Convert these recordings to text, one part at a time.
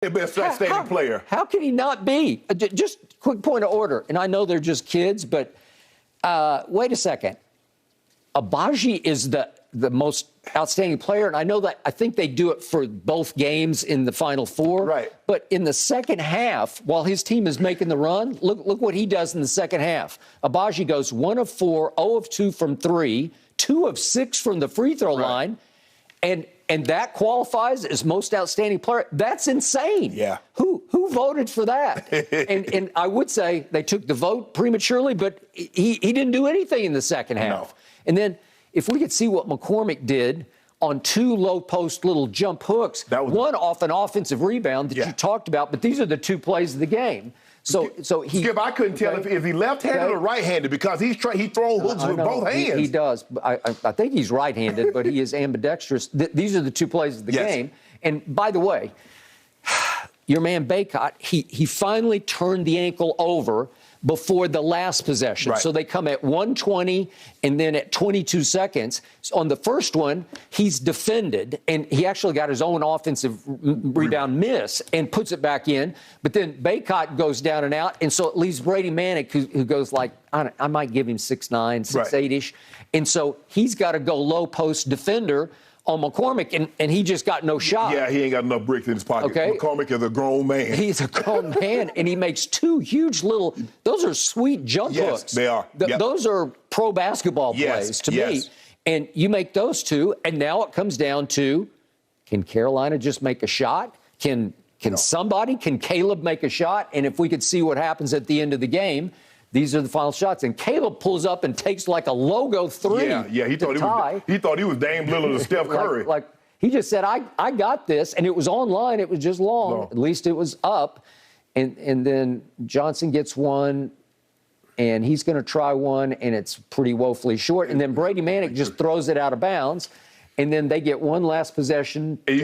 The best outstanding player. How can he not be? Just quick point of order, and I know they're just kids, but wait a second. Abaji is the most outstanding player, and I think they do it for both games in the Final Four. Right. But in the second half, while his team is making the run, look what he does in the second half. Abaji goes 1 of 4, 0 of 2 from 3, 2 of 6 from the free throw line, and that qualifies as most outstanding player. That's insane. Yeah. Who voted for that? and I would say they took the vote prematurely, but he didn't do anything in the second half. No. And then if we could see what McCormick did on 2 low-post little jump hooks, one off an offensive rebound that you talked about, but these are the 2 plays of the game. So he. Skip, I couldn't tell if he's left-handed or right-handed because he throws hooks with both hands. He does. I think he's right-handed, but he is ambidextrous. These are the 2 plays of the game. And by the way, your man Baycott, he finally turned the ankle over before the last possession. Right. So they come at 1:20 and then at 22 seconds. So on the first one, he's defended, and he actually got his own offensive rebound miss and puts it back in. But then Baycott goes down and out, and so it leaves Brady Manick, who goes like, I might give him 6'9", 6'8"-ish. And so he's got to go low-post defender on McCormick, and he just got no shot. Yeah, he ain't got enough bricks in his pocket. Okay. McCormick is a grown man. He's a grown man, and he makes 2 huge little – those are sweet jump hooks. Yes, they are. Those are pro basketball plays to me. And you make those 2, and now it comes down to, can Carolina just make a shot? Can Caleb make a shot? And if we could see what happens at the end of the game – these are the final shots. And Caleb pulls up and takes like a logo 3. Yeah, he thought he was Dame Lillard or Steph Curry. like he just said, I got this. And it was online. It was just long. At least it was up. And then Johnson gets one, and he's going to try one, and it's pretty woefully short. And then Brady Manick just throws it out of bounds. And then they get one last possession. And he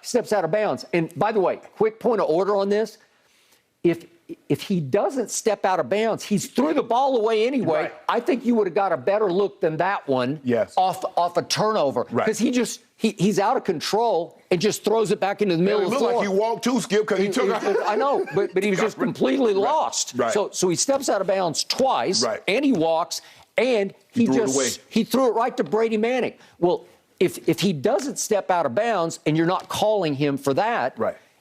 steps out of bounds. And by the way, quick point of order on this. If he doesn't step out of bounds, he's threw the ball away anyway. Right. I think you would have got a better look than that one off a turnover. Because he's out of control and just throws it back into the middle of the floor. It looked like he walked too, Skip, because he took it. I know, but he was just completely lost. Right. So he steps out of bounds twice, and he walks, and he threw it right to Brady Manick. Well, if he doesn't step out of bounds and you're not calling him for that,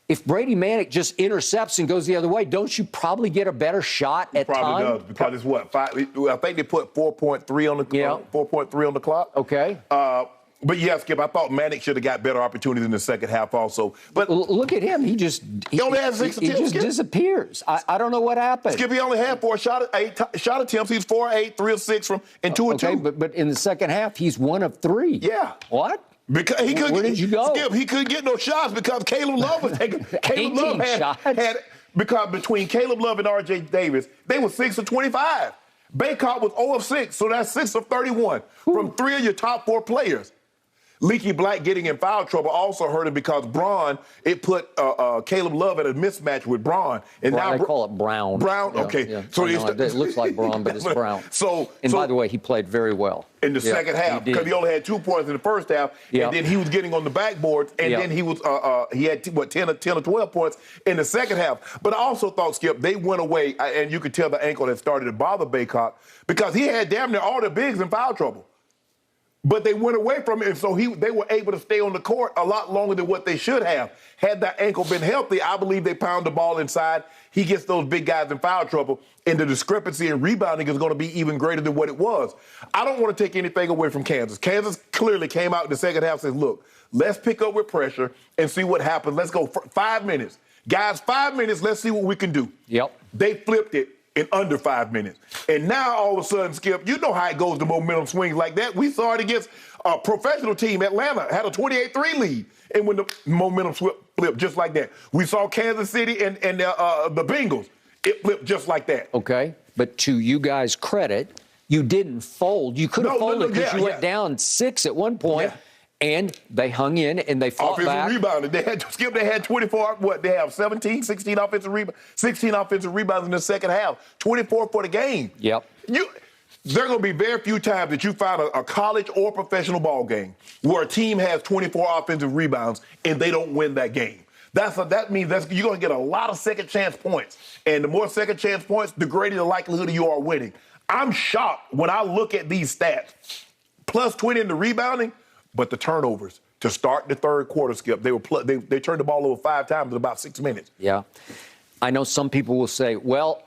if Brady Manick just intercepts and goes the other way, don't you probably get a better shot at time? Probably does, because it's what, 5? I think they put 4.3 on the 4.3 on the clock. Okay. But yeah, Skip, I thought Manick should have got better opportunities in the second half also. But look at him. He only had 6 attempts. He just disappears. I don't know what happened. Skip, he only had 4 shot attempts. He's 4 of 8, 3 of 6 from, and 2 of 2. But in the second half, he's 1 of 3. Yeah. What? Because where did you go? Skip, he couldn't get no shots because Caleb Love was taking. Caleb Love had because between Caleb Love and R.J. Davis, they were 6 of 25. Baycott was 0 of 6, so that's 6 of 31 from 3 of your top 4 players. Leaky Black getting in foul trouble also hurt him because Braun, it put Caleb Love at a mismatch with Braun. And now they call it Brown. Brown, okay. Yeah. So it looks like Braun, but it's Brown. By the way, he played very well in the second half because he only had 2 points in the first half, and then he was getting on the backboard, and then he was he had 10 or 12 points in the second half. But I also thought, Skip, they went away, and you could tell the ankle had started to bother Baycott because he had damn near all the bigs in foul trouble. But they went away from it, and so they were able to stay on the court a lot longer than what they should have. Had that ankle been healthy, I believe they pound the ball inside. He gets those big guys in foul trouble, and the discrepancy in rebounding is going to be even greater than what it was. I don't want to take anything away from Kansas. Kansas clearly came out in the second half and said, look, let's pick up with pressure and see what happens. Let's go for 5 minutes. Guys, 5 minutes, let's see what we can do. They flipped it in under 5 minutes. And now, all of a sudden, Skip, you know how it goes, the momentum swings like that. We saw it against a professional team, Atlanta, had a 28-3 lead. And when the momentum flipped just like that. We saw Kansas City and the Bengals. It flipped just like that. Okay, but to you guys' credit, you didn't fold. You could have folded because you went down 6 at one point. And they hung in and they fought back. Rebounding. They had 24. What? They have 16 offensive rebounds. 16 offensive rebounds in the second half. 24 for the game. There are going to be very few times that you find a college or professional ball game where a team has 24 offensive rebounds and they don't win that game. That means you're going to get a lot of second chance points. And the more second chance points, the greater the likelihood you are winning. I'm shocked when I look at these stats. Plus 20 in the rebounding, but the turnovers to start the third quarter, Skip. They turned the ball over 5 times in about 6 minutes. Yeah. I know some people will say, well,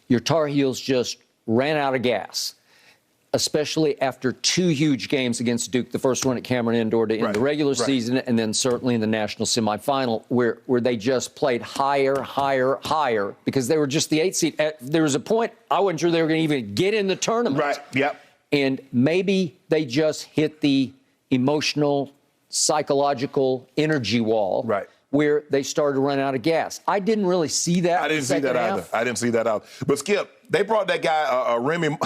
your Tar Heels just ran out of gas, especially after 2 huge games against Duke, the first one at Cameron Indoor to end the regular season, and then certainly in the national semifinal where they just played higher, because they were just the 8th seed. There was a point I wasn't sure they were going to even get in the tournament. Right, yep. And maybe they just hit the emotional, psychological energy wall. Right. Where they started to run out of gas. I didn't really see that. I didn't see that either. I didn't see that either. But Skip, they brought that guy Remy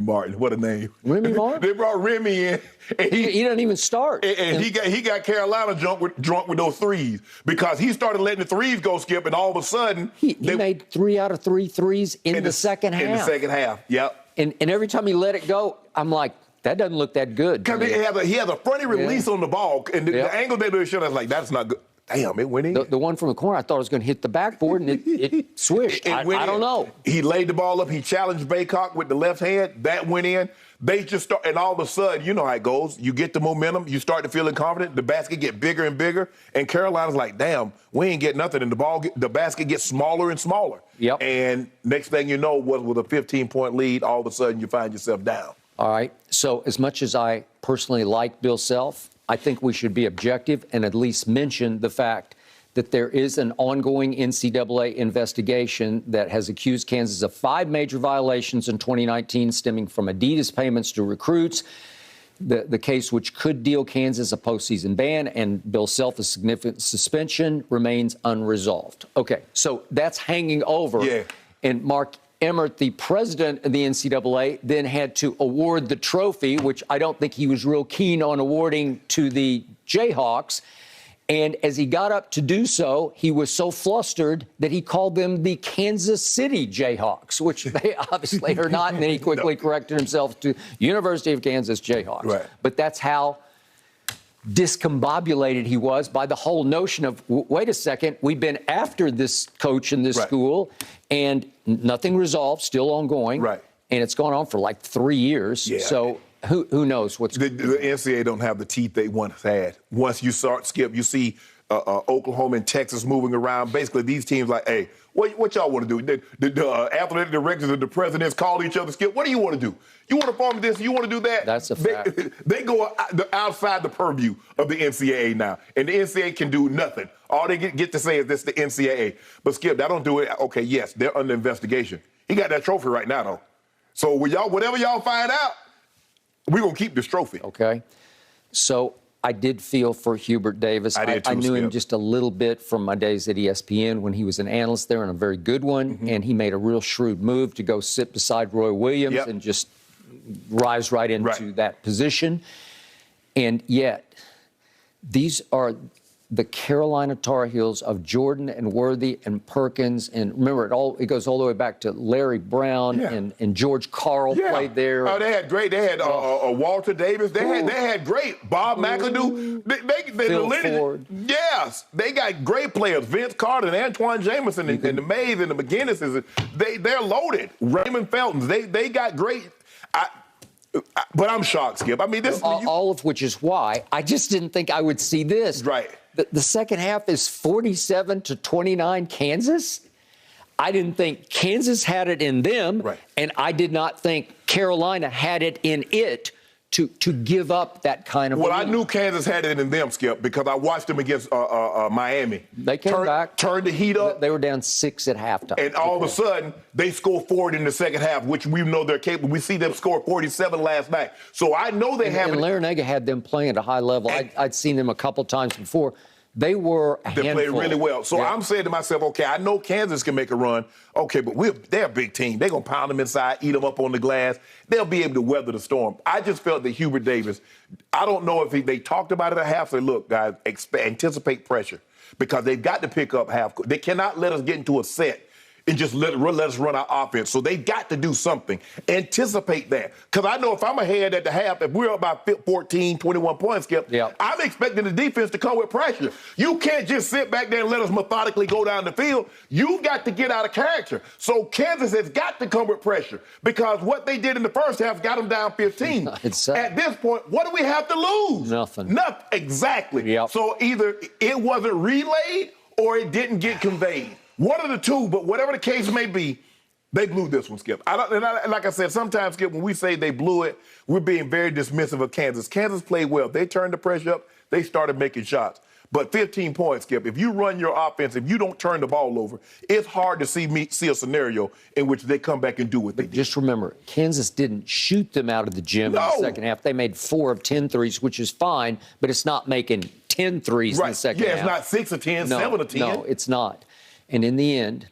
Martin. What a name! Remy Martin. They brought Remy in, and he doesn't even start. And he got Carolina drunk with those threes because he started letting the threes go, Skip, and all of a sudden he made 3 out of 3 threes in the second half. In the second half, yep. And every time he let it go, I'm like, that doesn't look that good. Because he has a funny release on the ball, and the angle they do shot, I was like, that's not good. Damn, it went in. The one from the corner, I thought it was going to hit the backboard, and it swished. I don't know. He laid the ball up. He challenged Baycock with the left hand. That went in. They just start, and all of a sudden, you know how it goes. You get the momentum. You start to feeling confident. The basket get bigger and bigger, and Carolina's like, damn, we ain't get nothing. And the basket gets smaller and smaller. Yep. And next thing you know, with a 15-point lead, all of a sudden you find yourself down. All right. So as much as I personally like Bill Self, I think we should be objective and at least mention the fact that there is an ongoing NCAA investigation that has accused Kansas of 5 major violations in 2019 stemming from Adidas payments to recruits. The case, which could deal Kansas a postseason ban and Bill Self a significant suspension, remains unresolved. Okay, so that's hanging over. Yeah. And Mark Emmert, the president of the NCAA, then had to award the trophy, which I don't think he was real keen on awarding to the Jayhawks. And as he got up to do so, he was so flustered that he called them the Kansas City Jayhawks, which they obviously are not. And then he quickly corrected himself to University of Kansas Jayhawks. Right. But that's how discombobulated he was by the whole notion of, wait a second, we've been after this coach in this school, and nothing resolved, still ongoing. Right. And it's gone on for like 3 years. Yeah. So who knows what's the NCAA don't have the teeth they once had. Once you start, Skip, you see Oklahoma and Texas moving around. Basically, these teams like, hey, what y'all want to do? The athletic directors and the presidents call each other, Skip, what do you want to do? You want to form this? You want to do that? That's a fact. They go outside the purview of the NCAA now, and the NCAA can do nothing. All they get to say is this the NCAA. But, Skip, that don't do it. Okay, yes, they're under investigation. He got that trophy right now, though. So whatever y'all find out, we're going to keep this trophy. Okay. So I did feel for Hubert Davis. I did too, I knew him Skip. just a little bit from my days at ESPN when he was an analyst there, and a very good one. Mm-hmm. And he made a real shrewd move to go sit beside Roy Williams and just rise right into that position. And yet, these are the Carolina Tar Heels of Jordan and Worthy and Perkins. And remember, it goes all the way back to Larry Brown and George Carl played there. Oh, they had great. They had Walter Davis. They had great. Bob McAdoo. Phil Ford. Yes, they got great players. Vince Carter and Antoine Jameson and the Mays and the McGinnises. They're loaded. Raymond Feltons. They got great. But I'm shocked, Skip. I mean, this all of which is why I just didn't think I would see this. Right. The second half is 47-29 Kansas. I didn't think Kansas had it in them, and I did not think Carolina had it in it to give up that kind of. Well, I knew Kansas had it in them, Skip, because I watched them against Miami. They came back, turned the heat up. They were down 6 at halftime, and all of a sudden they scored 40 in the second half, which we know they're capable. We see them score 47 last night, so I know they have. And Larinaga had them playing at a high level. I'd seen them a couple times before. They were a handful. They played really well. So I'm saying to myself, okay, I know Kansas can make a run. Okay, but they're a big team. They're going to pound them inside, eat them up on the glass. They'll be able to weather the storm. I just felt that Hubert Davis, I don't know if they talked about it at half. Say, look, guys, anticipate pressure because they've got to pick up half. They cannot let us get into a set. and just let us run our offense. So they got to do something. Anticipate that. Because I know if I'm ahead at the half, if we're up by 14, 21 points, Skip, I'm expecting the defense to come with pressure. You can't just sit back there and let us methodically go down the field. You've got to get out of character. So Kansas has got to come with pressure because what they did in the first half got them down 15. At this point, what do we have to lose? Nothing. Nothing. Exactly. So either it wasn't relayed or it didn't get conveyed. One of the two, but whatever the case may be, they blew this one, Skip. Like I said, sometimes, Skip, when we say they blew it, we're being very dismissive of Kansas. Kansas played well. They turned the pressure up. They started making shots. But 15 points, Skip, if you run your offense, if you don't turn the ball over, it's hard to see a scenario in which they come back and do what they did. Just remember, Kansas didn't shoot them out of the gym in the second half. They made 4 of 10 threes, which is fine, but it's not making 10 threes in the second half. It's not 6 of 10, 7 of 10. No, it's not. And in the end,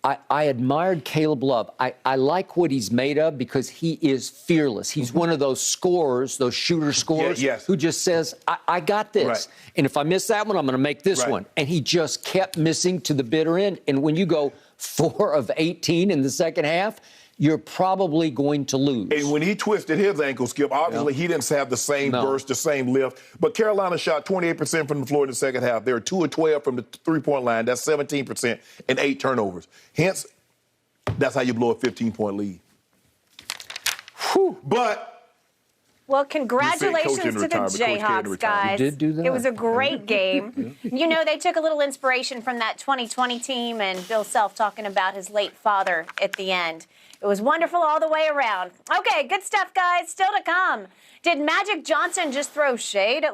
I admired Caleb Love. I like what he's made of because he is fearless. He's one of those scorers, those shooter scorers, who just says, I got this. And if I miss that one, I'm going to make this one. And he just kept missing to the bitter end. And when you go 4 of 18 in the second half, you're probably going to lose. And when he twisted his ankle, Skip, obviously he didn't have the same burst, the same lift. But Carolina shot 28% from the floor in the second half. They were 2 of 12 from the three-point line. That's 17% and 8 turnovers. Hence, that's how you blow a 15-point lead. Whew. But well, congratulations to the Jayhawks, guys. You did do that. It was a great game. You know, they took a little inspiration from that 2020 team and Bill Self talking about his late father at the end. It was wonderful all the way around. Okay, good stuff, guys. Still to come. Did Magic Johnson just throw shade at